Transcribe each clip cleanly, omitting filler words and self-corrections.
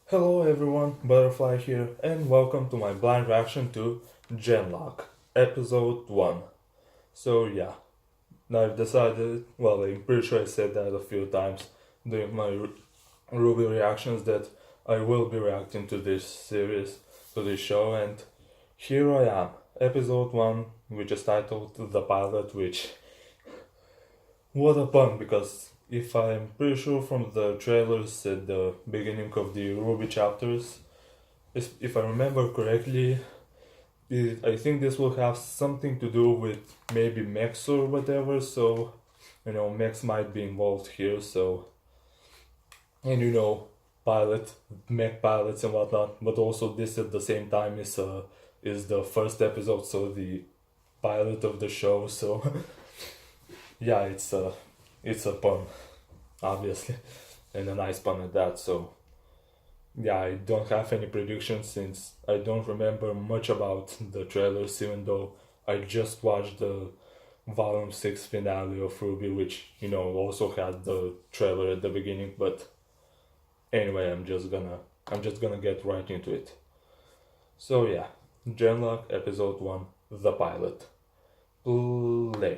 Hello everyone, Butterfly here, and welcome to my blind reaction to Genlock, episode 1. So yeah, now I've decided, well I'm pretty sure I said that a few times during my Ruby reactions that I will be reacting to this series, to this show, and here I am, episode 1, which is titled The Pilot, which, what a pun, because if I'm pretty sure from the trailers at the beginning of the Ruby chapters, if I remember correctly, I think this will have something to do with maybe mechs or whatever. So, mechs might be involved here. So, and pilot, mech pilots and whatnot. But also, this at the same time is the first episode, so the pilot of the show. So, yeah, it's a pun, obviously, and a nice pun at that. So, yeah, I don't have any predictions since I don't remember much about the trailers, even though I just watched the Volume 6 finale of Ruby, which, also had the trailer at the beginning, but anyway, I'm just gonna get right into it. So yeah, Genlock episode 1, the pilot. Play.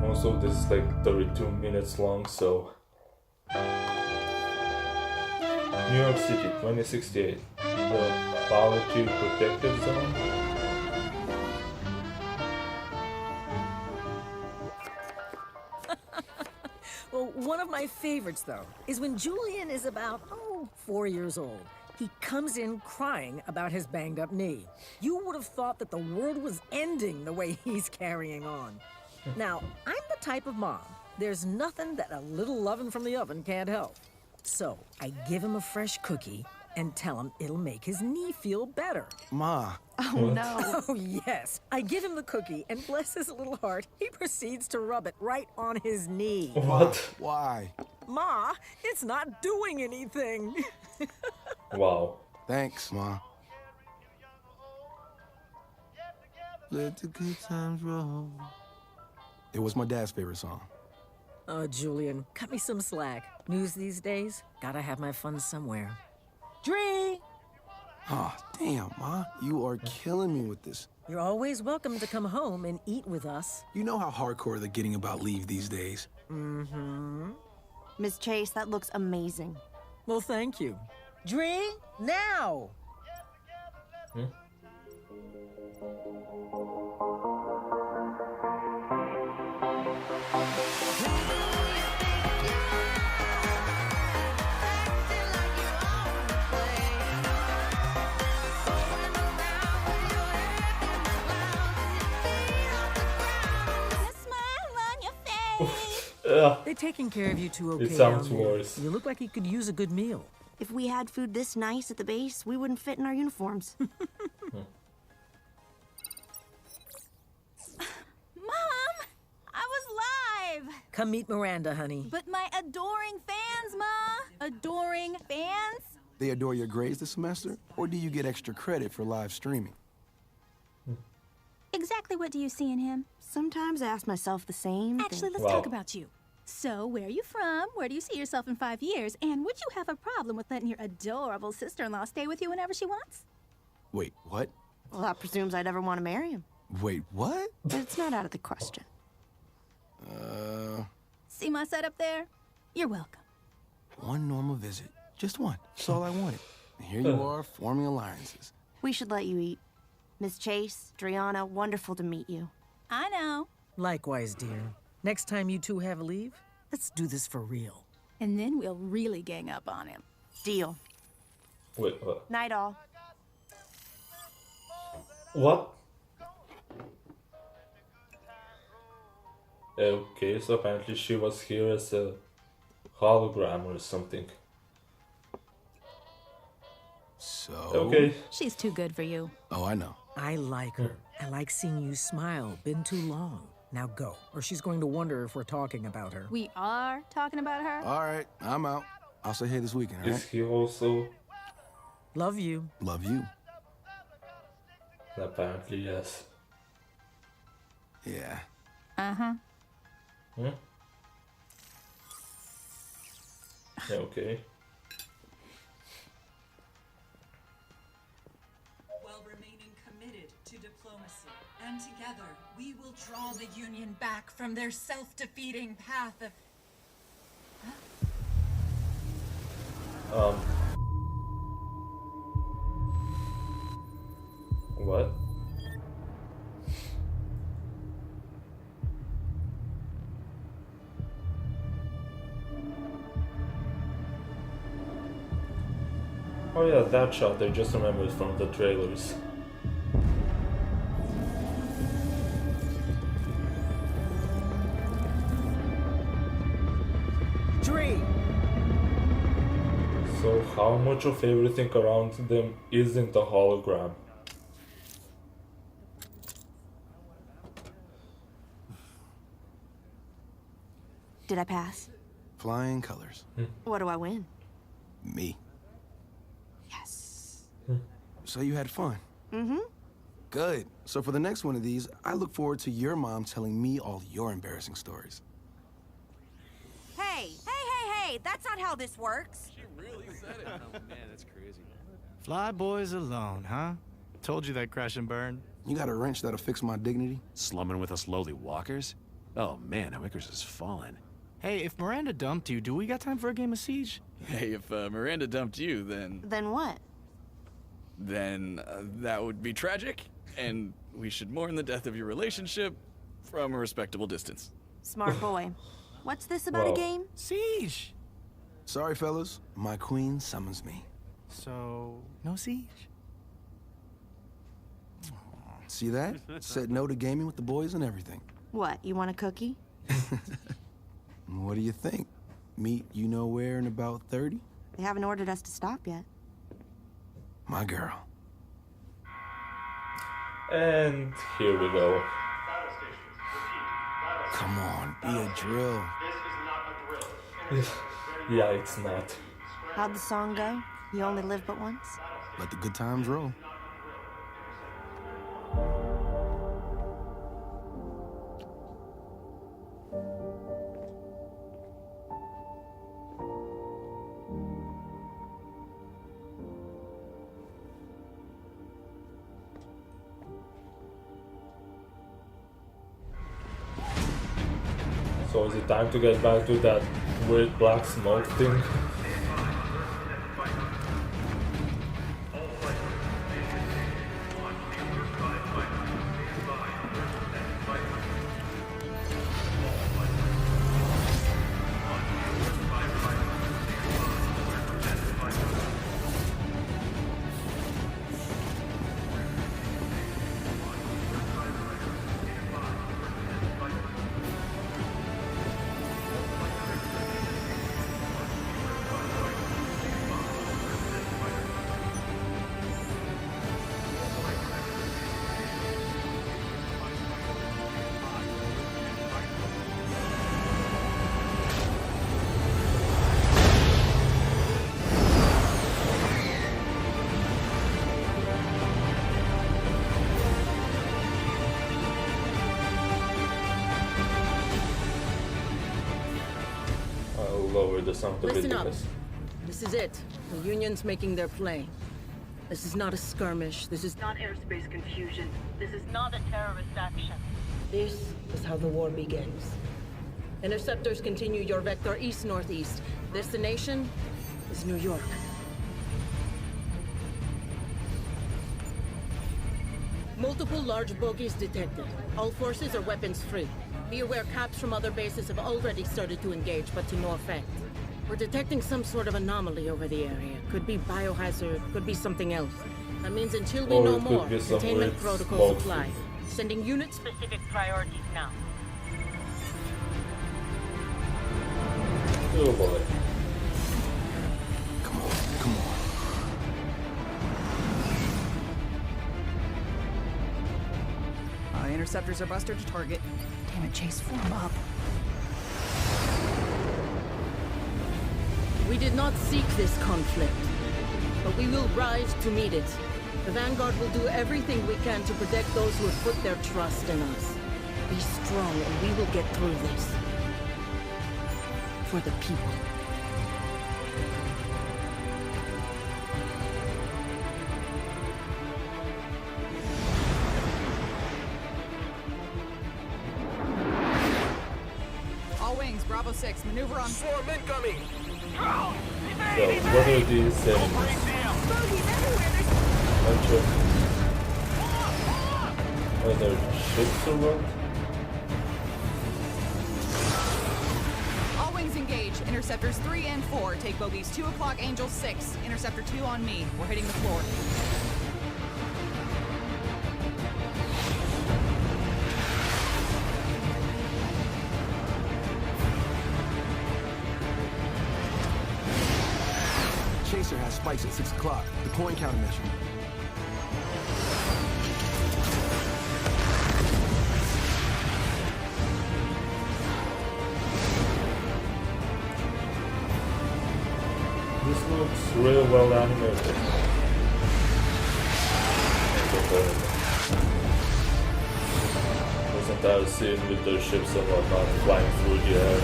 Also, this is like 32 minutes long, so New York City, 2068. The Poverty Protected Zone. Well, one of my favorites, though, is when Julian is about, 4 years old. He comes in crying about his banged up knee. You would have thought that the world was ending the way he's carrying on. Now, I'm the type of mom. There's nothing that a little loving from the oven can't help. So I give him a fresh cookie and tell him it'll make his knee feel better. Ma. Oh, What? no. Oh, yes. I give him the cookie, and bless his little heart, he proceeds to rub it right on his knee. What? Why? Ma, it's not doing anything. Wow. Thanks, Ma. Let the good times roll. It was my dad's favorite song. Oh, Julian, cut me some slack. News these days, gotta have my fun somewhere. Dree! Oh, damn, Ma. You are killing me with this. You're always welcome to come home and eat with us. You know how hardcore they're getting about leave these days. Mm-hmm. Miss Chase, that looks amazing. Well, thank you. Dree, now! They're taking care of you two okay sounds down there. worse. You look like you could use a good meal. If we had food this nice at the base, we wouldn't fit in our uniforms. Mom, I was live. Come meet Miranda, honey. But my adoring fans, Ma. Adoring fans. They adore your grades this semester, or do you get extra credit for live streaming? Exactly what do you see in him? Sometimes I ask myself the same Actually, thing. let's Wow. talk about you. So, where are you from? Where do you see yourself in 5 years? And would you have a problem with letting your adorable sister-in-law stay with you whenever she wants? Wait, what? Well, that presumes I'd ever want to marry him. Wait, what? But it's not out of the question. See my setup there? You're welcome. One normal visit. Just one. That's all I wanted. And here you are, forming alliances. We should let you eat. Miss Chase, Driana, wonderful to meet you. I know. Likewise, dear. Next time you two have leave, let's do this for real. And then we'll really gang up on him. Deal. Wait, what? Night all. What? Okay, so apparently she was here as a hologram or something. So. Okay. She's too good for you. Oh, I know. I like her. I like seeing you smile. Been too long. Now go, or she's going to wonder if we're talking about her. We are talking about her. All right, I'm out. I'll say hey this weekend, all Is right? he also? Love you. Love you. Apparently, yes. Yeah. Uh-huh. Hmm? Okay. stand together, we will draw the Union back from their self-defeating path of... What? Oh yeah, that shot I just remembered from the trailers. Dree! So how much of everything around them isn't a hologram? Did I pass? Flying colors. What do I win? Me. Yes. So you had fun? Mm-hmm. Good. So for the next one of these, I look forward to your mom telling me all your embarrassing stories. Hey! That's not how this works. She really said it. Oh man, that's crazy. Fly boys alone, huh? Told you that crash and burn. You got a wrench that'll fix my dignity? Slumming with us lowly walkers? Oh man, how Icarus has fallen. Hey, if Miranda dumped you, do we got time for a game of Siege? Hey, if Miranda dumped you, then... Then what? Then that would be tragic, and we should mourn the death of your relationship from a respectable distance. Smart boy. What's this about Wow. a game? Siege! Sorry, fellas. My queen summons me. So, no Siege? See that? Said no to gaming with the boys and everything. What, you want a cookie? What do you think? Meet you know where in about 30? They haven't ordered us to stop yet. My girl. And here we go. Come on, be a drill. Yeah, it's not. How'd the song go? You only live but once? Let the good times roll. So is it time to get back to that weird black smoke thing? I'll lower the sound a bit Listen up. because... This is it. The Union's making their play. This is not a skirmish. This is not airspace confusion. This is not a terrorist action. This is how the war begins. Interceptors continue your vector east-northeast. Destination is New York. Multiple large bogies detected. All forces are weapons free. Be aware caps from other bases have already started to engage, but to no effect. We're detecting some sort of anomaly over the area. Could be biohazard, could be something else. That means until we Or know it could more, be some containment weird protocols smoke apply. thing. Sending unit-specific priorities now. Oh boy. Come on, come on. Interceptors are buster to target. Damn it, Chase, form up. We did not seek this conflict, but we will rise to meet it. The Vanguard will do everything we can to protect those who have put their trust in us. Be strong and we will get through this. For the people. Bravo 6, maneuver on... Swarm incoming! So, what are these things? Bunch of other ships or what? All wings engage. Interceptors 3 and 4. Take bogeys 2 o'clock, Angel 6. Interceptor 2 on me. We're hitting the floor. Chaser has spikes at 6 o'clock. Deploying countermeasure. This looks real well animated. This entire scene with the ships and whatnot flying through the air.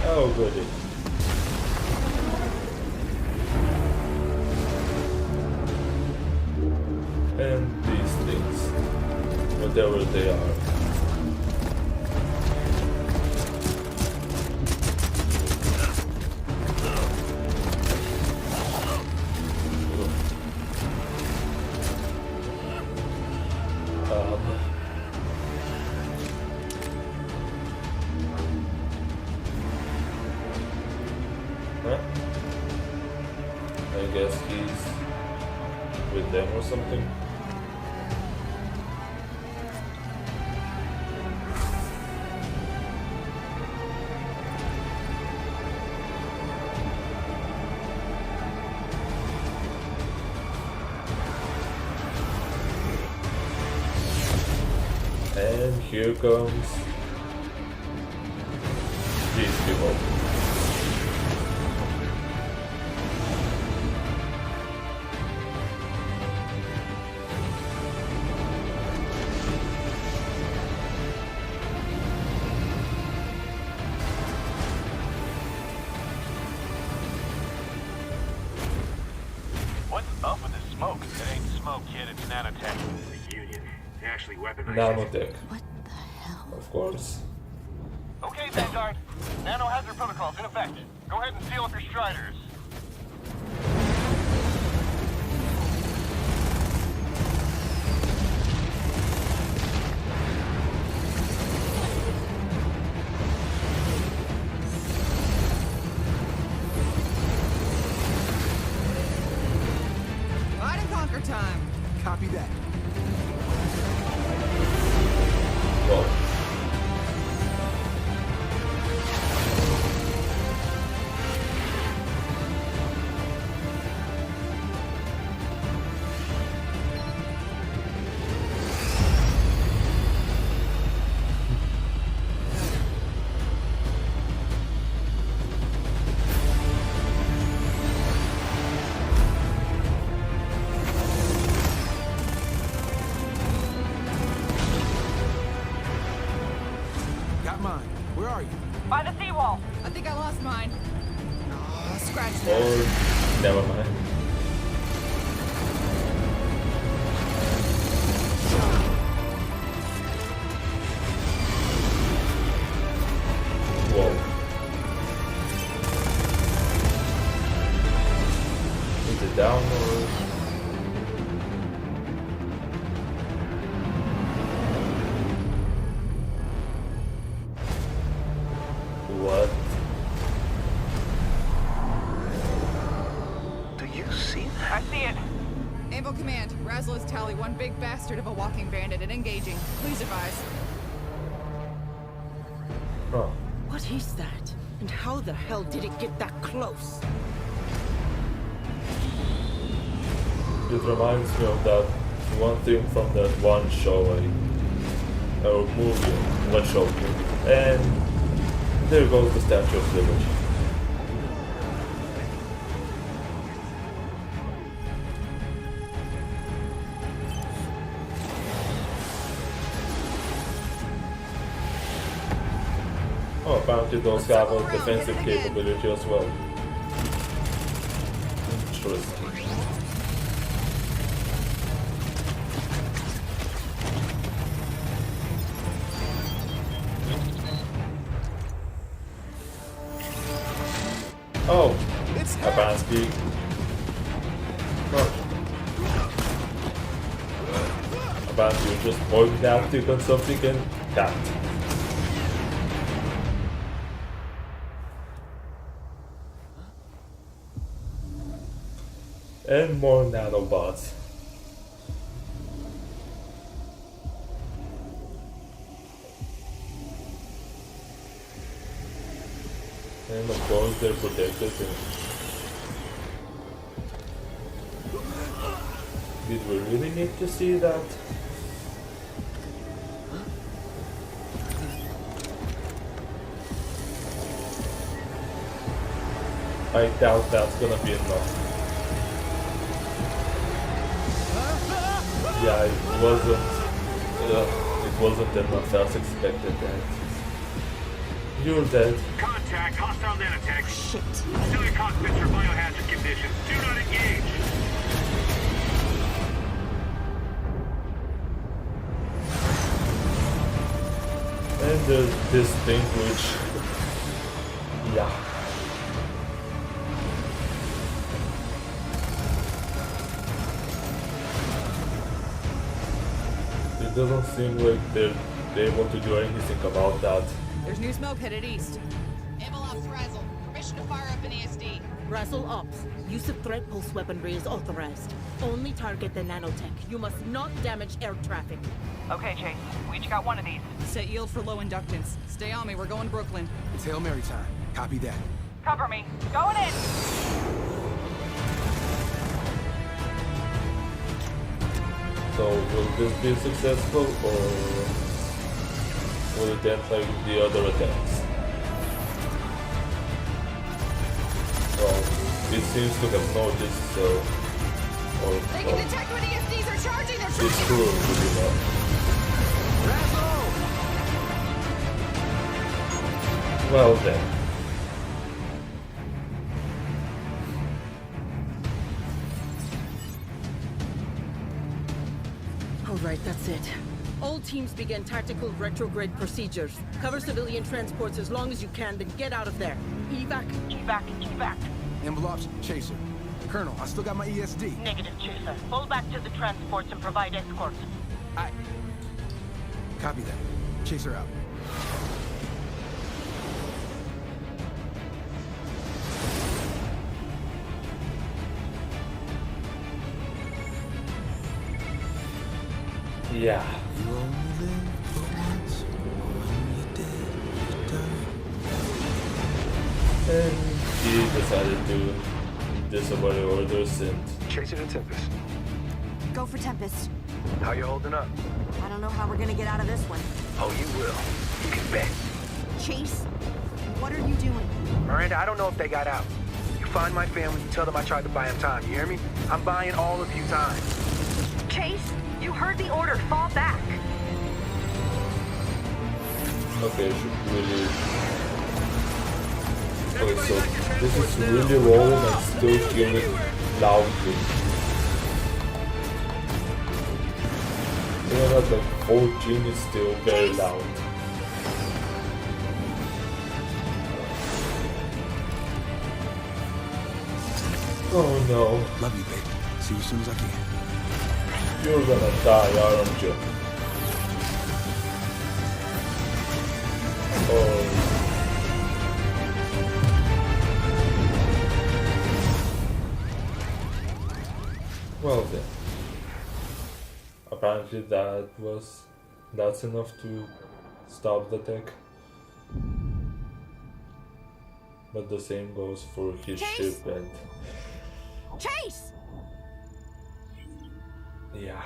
Oh goody. And these things, whatever they are. Huh? I guess he's with them or something. And here comes these people. What's up with the smoke? It ain't smoke, kid, it's nanotech. The Union. They actually weaponized Nanotech. What the hell? Of course. Okay, Vanguard. Nanohazard protocols in effect. Go ahead and seal up your striders. Ride and conquer time. Copy that. Whoa. Got mine. Where are you? By the seawall. I think I lost mine. Oh, scratch that. Or never mind. Whoa. Is it down or? What? Do you see that? I see it. Anvil Command, Razzle is Tally, one big bastard of a walking bandit and engaging. Please advise. Huh. What is that? And how the hell did it get that close? It reminds me of that one thing from that one show, or movie, one show, and there goes the Statue of Liberty. Oh, Oh, apparently those have a defensive capability as well. Interesting. Oh, apparently. Oh. Apparently you just point that to on something and can't. And more nanobots. And of course they're protected. Did we really need to see that? I doubt that's gonna be enough. Yeah, it wasn't enough as expected that. You're dead. Contact, hostile nanotech. Shit. Still your cockpits are biohazard conditions. Do not engage. And there's this thing which... yeah. It doesn't seem like they're able to do anything about that. There's new smoke headed east. Ops Razzle. Permission to fire up an ESD. Razzle Ops. Use of threat pulse weaponry is authorized. Only target the nanotech. You must not damage air traffic. Okay, Chase. We each got one of these. Set yield for low inductance. Stay on me, we're going Brooklyn. It's Hail Mary time. Copy that. Cover me. Going in. So will this be successful or will it end like the other attempts? Well, it seems to have noticed, so... They can detect when ESDs are charging, they're it's charging! true, you know. Well then. All right, that's it. All teams begin tactical retrograde procedures. Cover civilian transports as long as you can, then get out of there. Evac. Evac. Envelopes, Chaser. Colonel, I still got my ESD. Negative, Chaser. Pull back to the transports and provide escort. Copy that. Chaser out. Yeah. You only live for once. When you're dead, you die. And he decided to disobey orders and... Chasing the Tempest. Go for Tempest. How you holding up? I don't know how we're gonna get out of this one. Oh, you will. You can bet. Chase, what are you doing? Miranda, I don't know if they got out. You find my family, you tell them I tried to buy them time. You hear me? I'm buying all of you time. Chase, you heard the order. Fall back. Okay, I should really... Okay, so this is really rolling and still feeling loudly. Even at like 14 is still very loud. Oh no. Love you, baby. See you as soon as I can. You're gonna die, aren't you? Oh. Well then. Apparently that's enough to stop the tech. But the same goes for his Chase? ship and... Chase! yeah.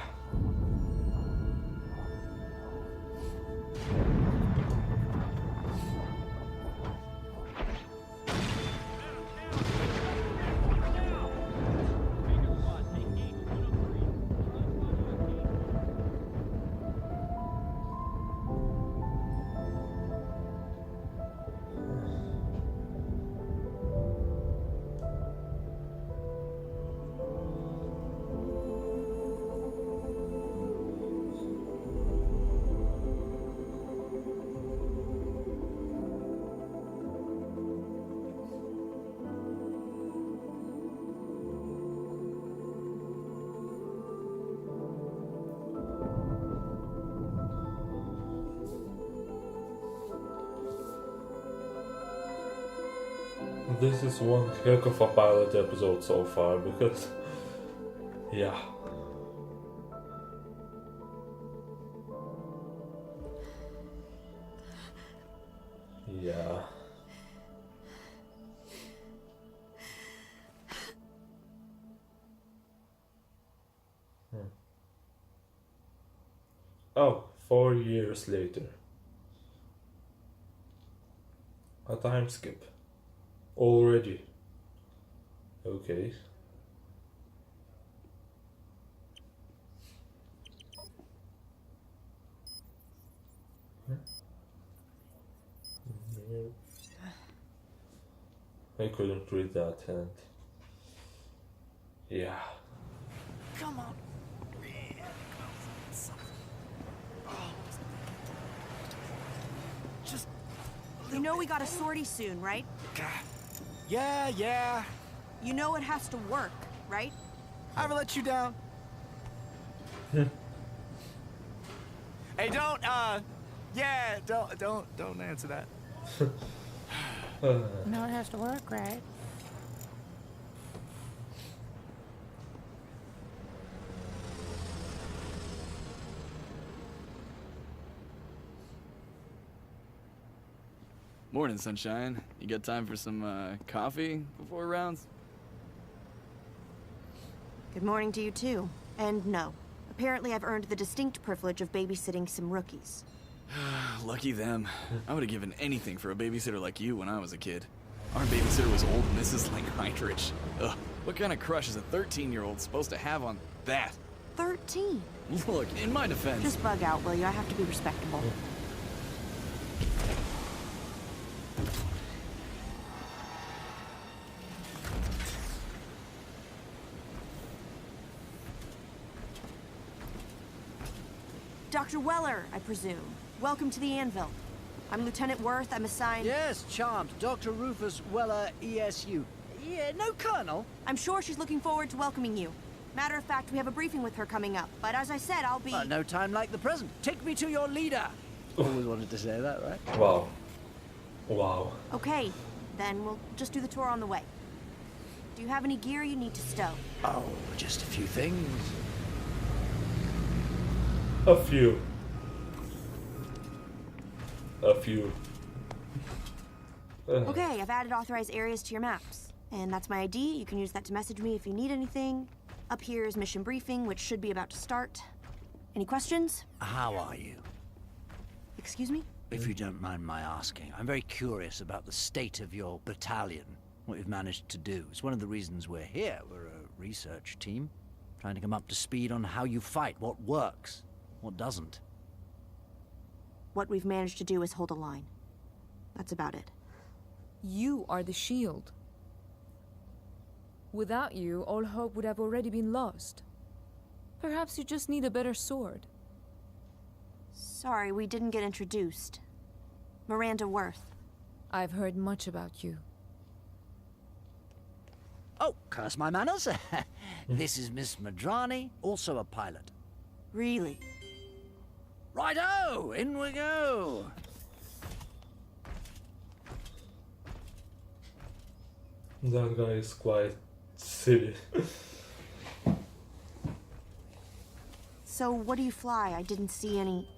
this is one heck of a pilot episode so far because, yeah. Yeah. Oh, 4 years later. A time skip. Already. Okay. I couldn't read that hand. Yeah. Come on. Just. You know we got a sortie soon, right? Yeah. You know it has to work, right? I ever let you down? Hey, don't answer that. You know it has to work, right? Morning, sunshine. You got time for some coffee before rounds? Good morning to you too. And no. Apparently I've earned the distinct privilege of babysitting some rookies. Lucky them. I would have given anything for a babysitter like you when I was a kid. Our babysitter was old Mrs. Langheinrich. Ugh, what kind of crush is a 13-year-old supposed to have on that? 13? Look, in my defense... Just bug out, will you? I have to be respectable. Dr. Weller, I presume. Welcome to the Anvil. I'm Lieutenant Worth. I'm assigned... Yes, charmed. Dr. Rufus Weller, ESU. Yeah, no colonel. I'm sure she's looking forward to welcoming you. Matter of fact, we have a briefing with her coming up. But as I said, I'll be... no time like the present. Take me to your leader. Always wanted to say that, right? Wow. Wow. Okay, then we'll just do the tour on the way. Do you have any gear you need to stow? Oh, just a few things. A few. Okay, I've added authorized areas to your maps. And that's my ID. You can use that to message me if you need anything. Up here is mission briefing, which should be about to start. Any questions? How are you? Excuse me? If you don't mind my asking, I'm very curious about the state of your battalion, what you've managed to do. It's one of the reasons we're here. We're a research team, trying to come up to speed on how you fight, what works, what doesn't. What we've managed to do is hold a line. That's about it. You are the shield. Without you, all hope would have already been lost. Perhaps you just need a better sword. Sorry, we didn't get introduced. Miranda Worth. I've heard much about you. Oh, curse my manners. This is Miss Madrani, also a pilot. Really? Righto, in we go. That guy is quite silly. So, what do you fly? I didn't see any...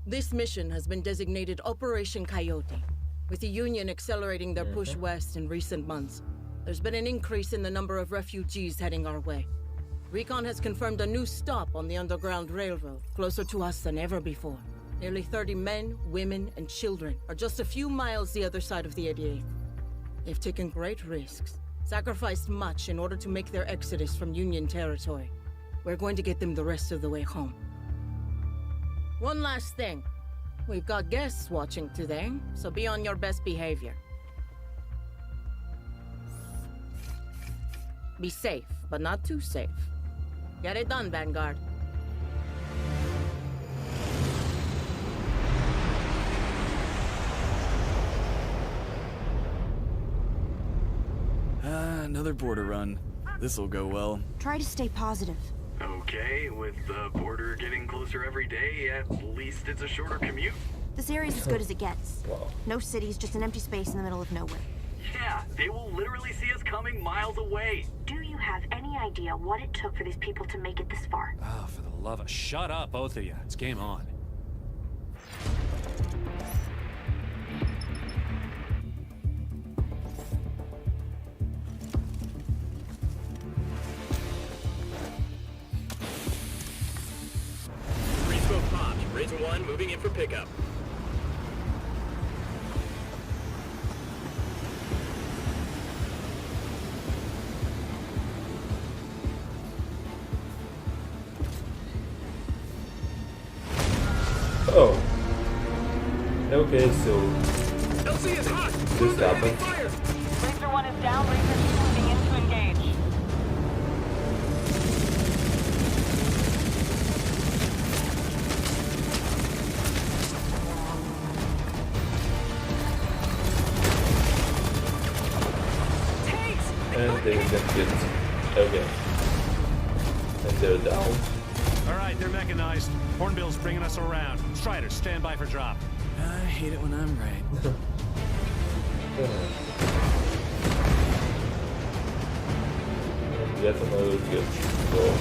This mission has been designated Operation Coyote, with the Union accelerating their push west in recent months. There's been an increase in the number of refugees heading our way. Recon has confirmed a new stop on the Underground Railroad, closer to us than ever before. Nearly 30 men, women, and children are just a few miles the other side of the 88th. They've taken great risks, sacrificed much in order to make their exodus from Union territory. We're going to get them the rest of the way home. One last thing. We've got guests watching today, so be on your best behavior. Be safe, but not too safe. Get it done, Vanguard. Another border run. This'll go well. Try to stay positive. Okay, with the border getting closer every day, at least it's a shorter commute. This area's as good as it gets. Wow. No cities, just an empty space in the middle of nowhere. Yeah, they will literally see us coming miles away. Do you have any idea what it took for these people to make it this far? Oh, for the love of... Shut up, both of you. It's game on. Three-stroke popped. Razor 1 moving in for pickup. Oh. Okay, so LC is hot. this happened. Razor 1 is down. Razor 2 moving in to engage. And they get hit. Okay. And they're down. All right, they're mechanized. Hornbill's bringing us around. Striders, stand by for drop. I hate it when I'm right. And yet another good goal.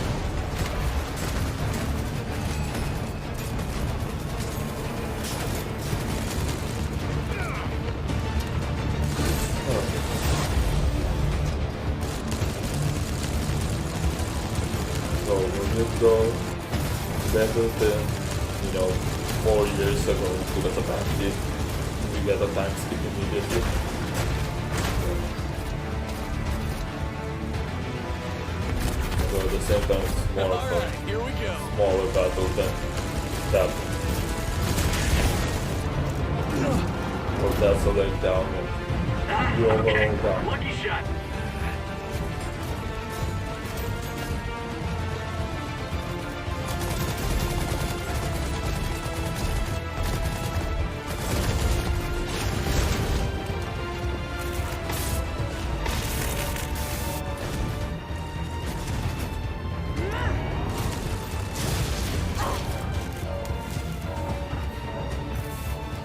So when you go better than, 4 years ago to get a party, we get a time skip immediately. So at the same time it's more of a smaller battle than that. Or that's a leg down and you overall down. Lucky shot.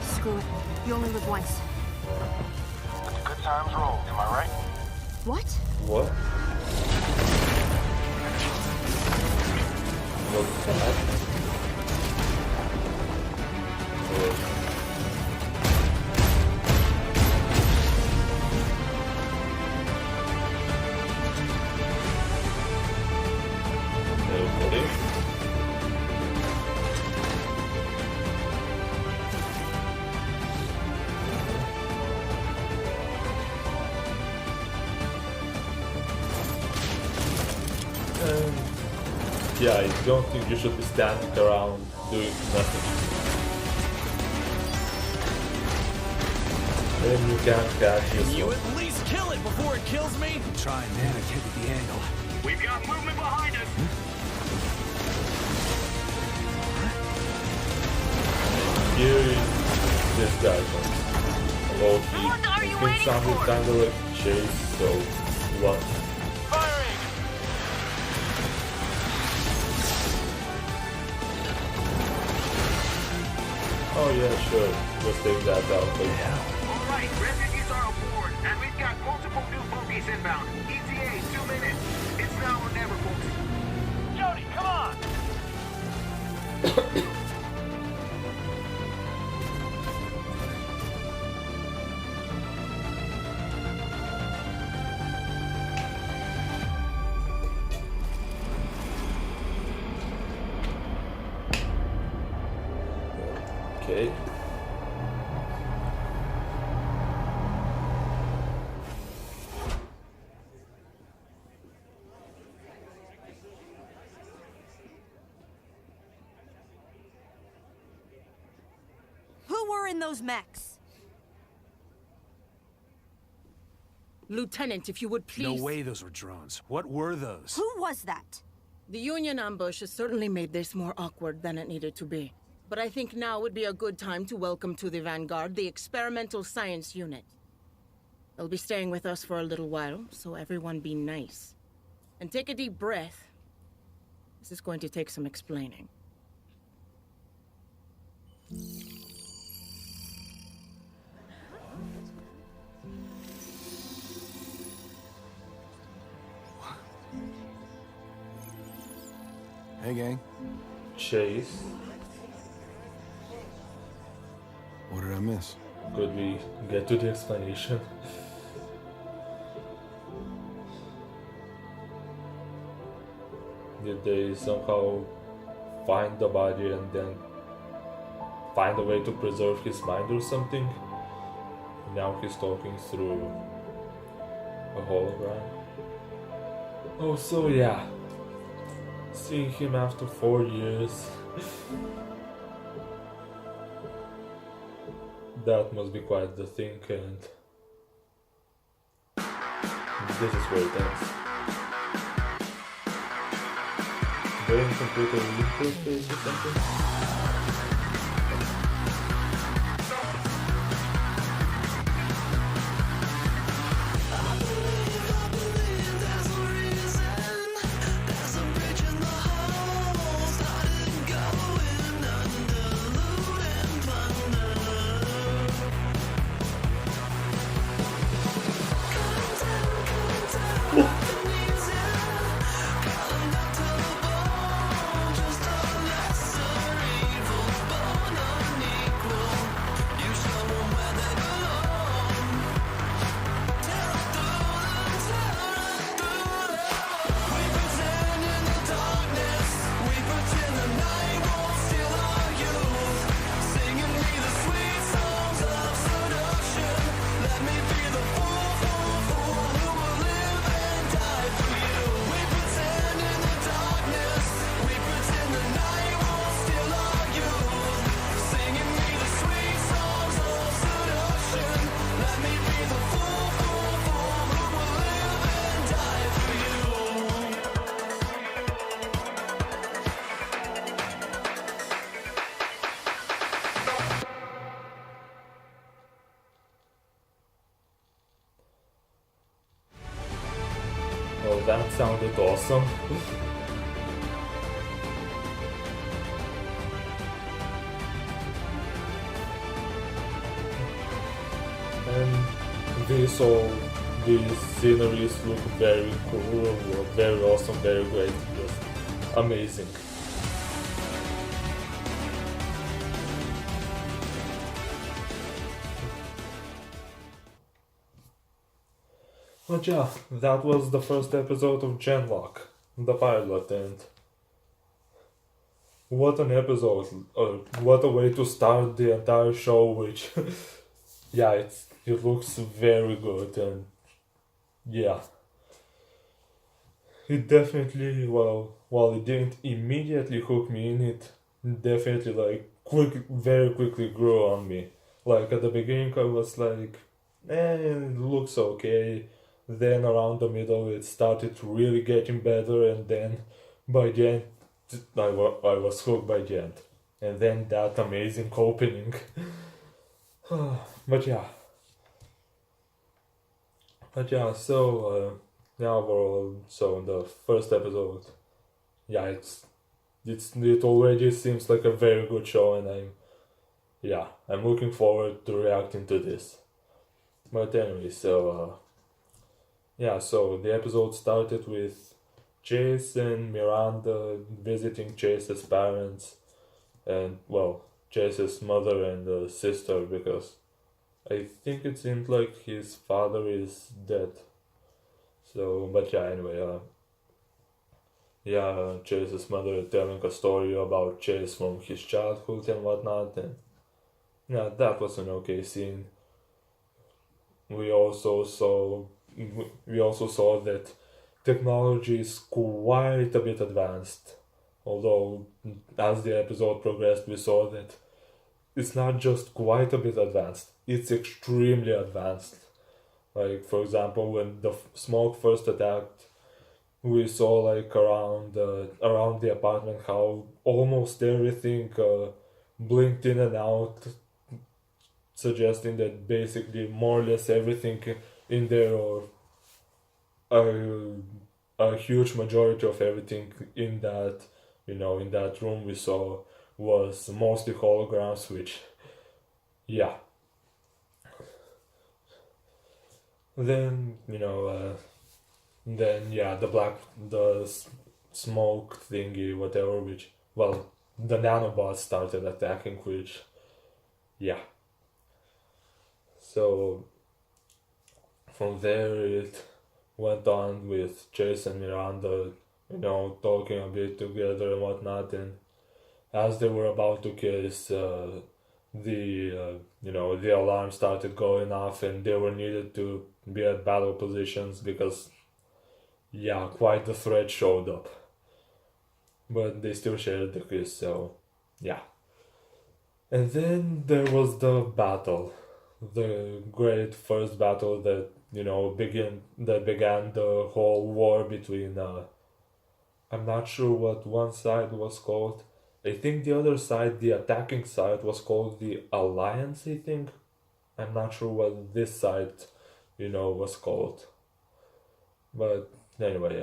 Screw it. You only live once. Let the good times roll, am I right? What? What? What's that? Nobody. Yeah, I don't think you should be standing around doing nothing. Then you can't catch Can this you one. at least kill it before it kills me? I'm trying, man. I can't get the angle. We've got movement behind us. Here is this guy from Low Key. It sounded kind of like Chase, so what? Firing! Oh yeah, sure. Just take that out. But All right, refugees are aboard, and we've got multiple new bogies inbound. ETA, 2 minutes. It's now or never, folks. Jody, come on! okay. Who were in those mechs? Lieutenant, if you would please... No way those were drones. What were those? Who was that? The Union ambush has certainly made this more awkward than it needed to be. But I think now would be a good time to welcome to the Vanguard the Experimental Science Unit. They'll be staying with us for a little while, so everyone be nice. And take a deep breath. This is going to take some explaining. Hey, gang. Chase. What did I miss? Could we get to the explanation? Did they somehow find the body and then find a way to preserve his mind or something? Now he's talking through a hologram. Oh, so yeah. Seeing him after 4 years. That must be quite the thing, and this is where it ends. Brain computer interface or something? Oh, that sounded awesome. And these sceneries look very cool, very awesome, very great, just amazing. But yeah, that was the first episode of Genlock, the pilot, and what an episode, what a way to start the entire show, which, yeah, it looks very good, and yeah. It definitely, while it didn't immediately hook me in, it definitely, very quickly grew on me. Like, at the beginning I was like, it looks okay. Then around the middle it started really getting better, and then by the end I was hooked by the end. And then that amazing opening. But yeah, so overall, so in the first episode, yeah, it already seems like a very good show, and I'm looking forward to reacting to this. But anyway, so so the episode started with Chase and Miranda visiting Chase's parents, and Chase's mother and sister, because I think it seemed like his father is dead. So, but anyway, Chase's mother telling a story about Chase from his childhood and whatnot, and that was an okay scene. We also saw that technology is quite a bit advanced, although as the episode progressed we saw that it's not just quite a bit advanced, it's extremely advanced. Like, for example, when the smoke first attacked, we saw around the apartment how almost everything blinked in and out, suggesting that basically more or less everything in there, or a huge majority of everything in that in that room we saw was mostly holograms, which, yeah. Then, the smoke thingy, whatever, which, well, the nanobots started attacking, which, yeah. So, from there it went on with Chase and Miranda, talking a bit together and whatnot, and as they were about to kiss, the alarm started going off, and they were needed to be at battle positions because, yeah, quite the threat showed up. But they still shared the kiss, so yeah. And then there was the battle, the great first battle that began the whole war between. I'm not sure what one side was called. I think the other side, the attacking side, was called the Alliance, I think. I'm not sure what this side, was called. But anyway,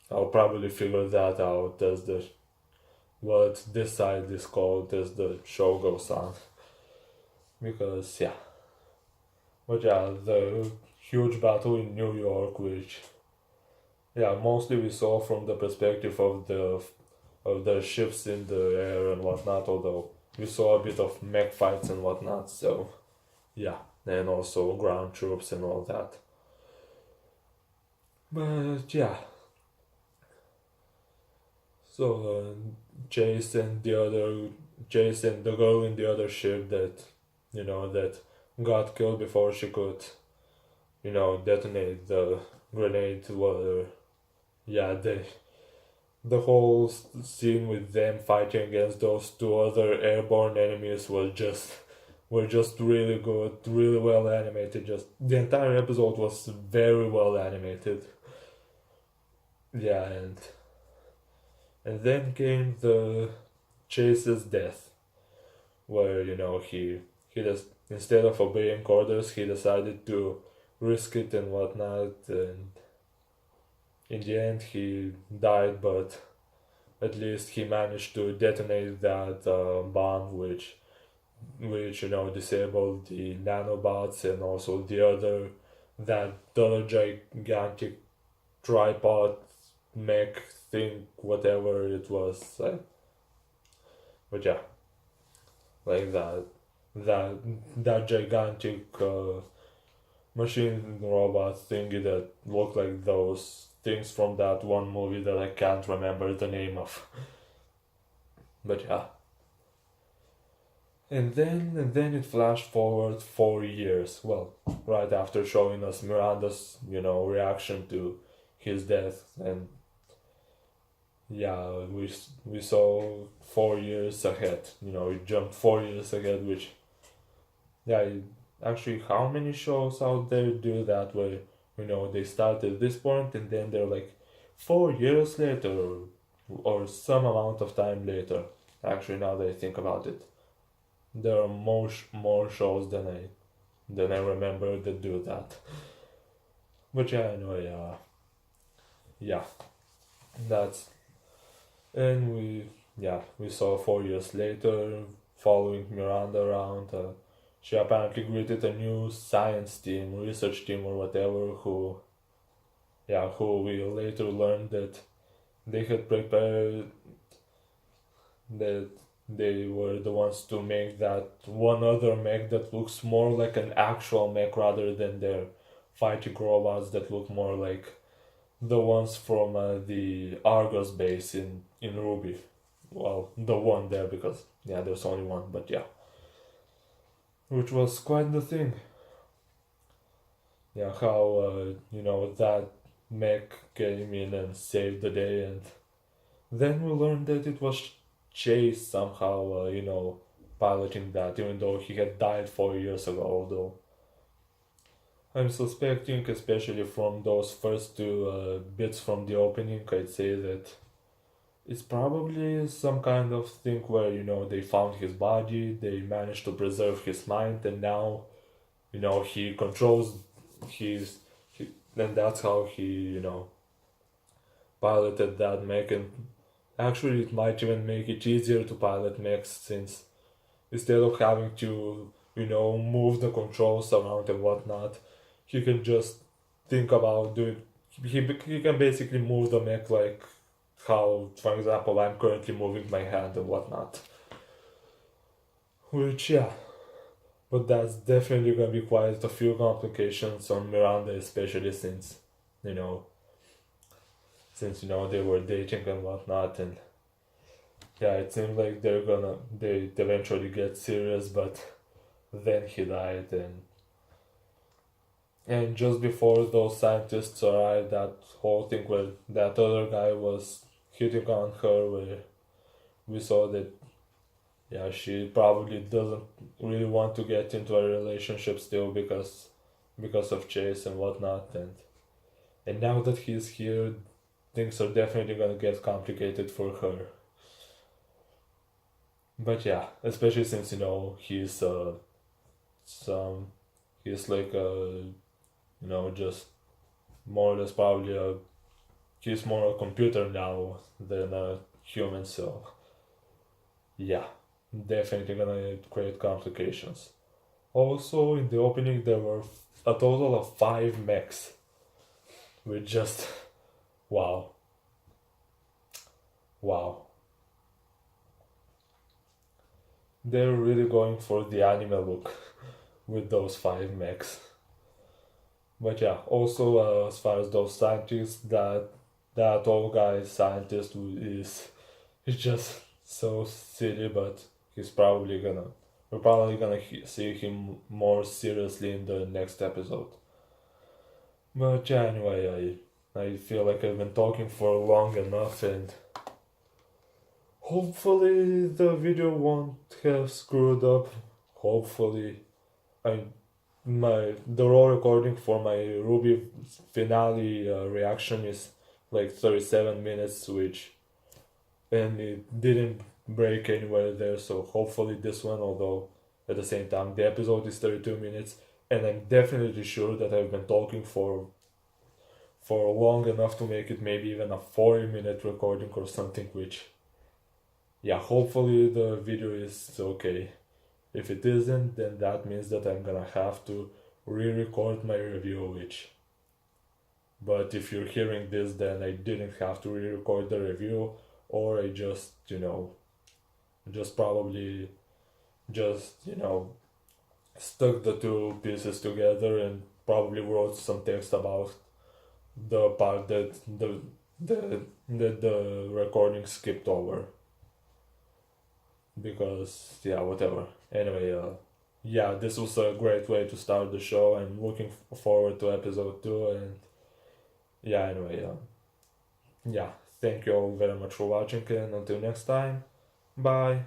I'll probably figure that out as what this side is called as the show goes on. Because, yeah. But yeah, the huge battle in New York, which, yeah, mostly we saw from the perspective of the ships in the air and whatnot, although we saw a bit of mech fights and whatnot, so yeah, and also ground troops and all that. But yeah, so Chase and the girl in the other ship that got killed before she could detonate the grenade were, yeah, the whole scene with them fighting against those two other airborne enemies were just really good, really well animated. Just the entire episode was very well animated. Yeah, and then came the Chase's death, where he just, instead of obeying orders, he decided to risk it and whatnot, and in the end he died, but at least he managed to detonate that bomb, which disabled the nanobots and also that other gigantic tripod mech thing, whatever it was. But yeah, like that gigantic machine robot thingy that looked like those things from that one movie that I can't remember the name of. But yeah. And then it flashed forward 4 years. Well, right after showing us Miranda's, reaction to his death, and yeah, we saw 4 years ahead. It jumped 4 years ahead, which, yeah, actually, how many shows out there do that where they start at this point and then they're like 4 years later or some amount of time later. Actually, now that I think about it, there are more shows than I remember that do that. But yeah, anyway, yeah, that's, and we saw 4 years later, following Miranda around. She apparently greeted a new science team, research team or whatever, who we later learned that they had prepared, that they were the ones to make that one other mech that looks more like an actual mech rather than their fighting robots that look more like the ones from the Argos base in Ruby. Well, the one there, because there's only one, but yeah. Which was quite the thing. Yeah, how that mech came in and saved the day, and then we learned that it was Chase somehow, piloting that, even though he had died 4 years ago. Although I'm suspecting, especially from those first two bits from the opening, I'd say that it's probably some kind of thing where, they found his body, they managed to preserve his mind, and now, he controls and that's how he, piloted that mech, actually it might even make it easier to pilot mechs, since instead of having to, move the controls around and whatnot, he can just think about doing. He can basically move the mech like how, for example, I'm currently moving my hand and whatnot. Which, yeah, but that's definitely gonna be quite a few complications on Miranda, especially since, you know, they were dating and whatnot, and yeah, it seemed like they eventually get serious, but then he died, and just before those scientists arrived, that whole thing where that other guy was hitting on her, where we saw that, yeah, she probably doesn't really want to get into a relationship still because of Chase and whatnot, and now that he's here, things are definitely gonna get complicated for her. But yeah, especially since he's he's like just more or less probably he's more a computer now than a human, so yeah, definitely gonna create complications. Also, in the opening there were a total of 5 mechs, which just wow. They're really going for the anime look with those 5 mechs. But yeah, also as far as those scientists, that old guy scientist is just so silly, but we're probably gonna see him more seriously in the next episode. But yeah, anyway, I feel like I've been talking for long enough, and hopefully the video won't have screwed up. Hopefully, the raw recording for my Ruby finale reaction is like 37 minutes, and it didn't break anywhere there, so hopefully this one, although at the same time the episode is 32 minutes, and I'm definitely sure that I've been talking for long enough to make it maybe even a 40-minute recording or something, which, yeah, hopefully the video is okay. If it isn't, then that means that I'm gonna have to re-record my review, but if you're hearing this, then I didn't have to re-record the review, or I just, probably stuck the two pieces together and probably wrote some text about the part that the recording skipped over. Because, yeah, whatever. Anyway, yeah, this was a great way to start the show. I'm looking forward to episode 2, and yeah, anyway, yeah, thank you all very much for watching, and until next time, bye.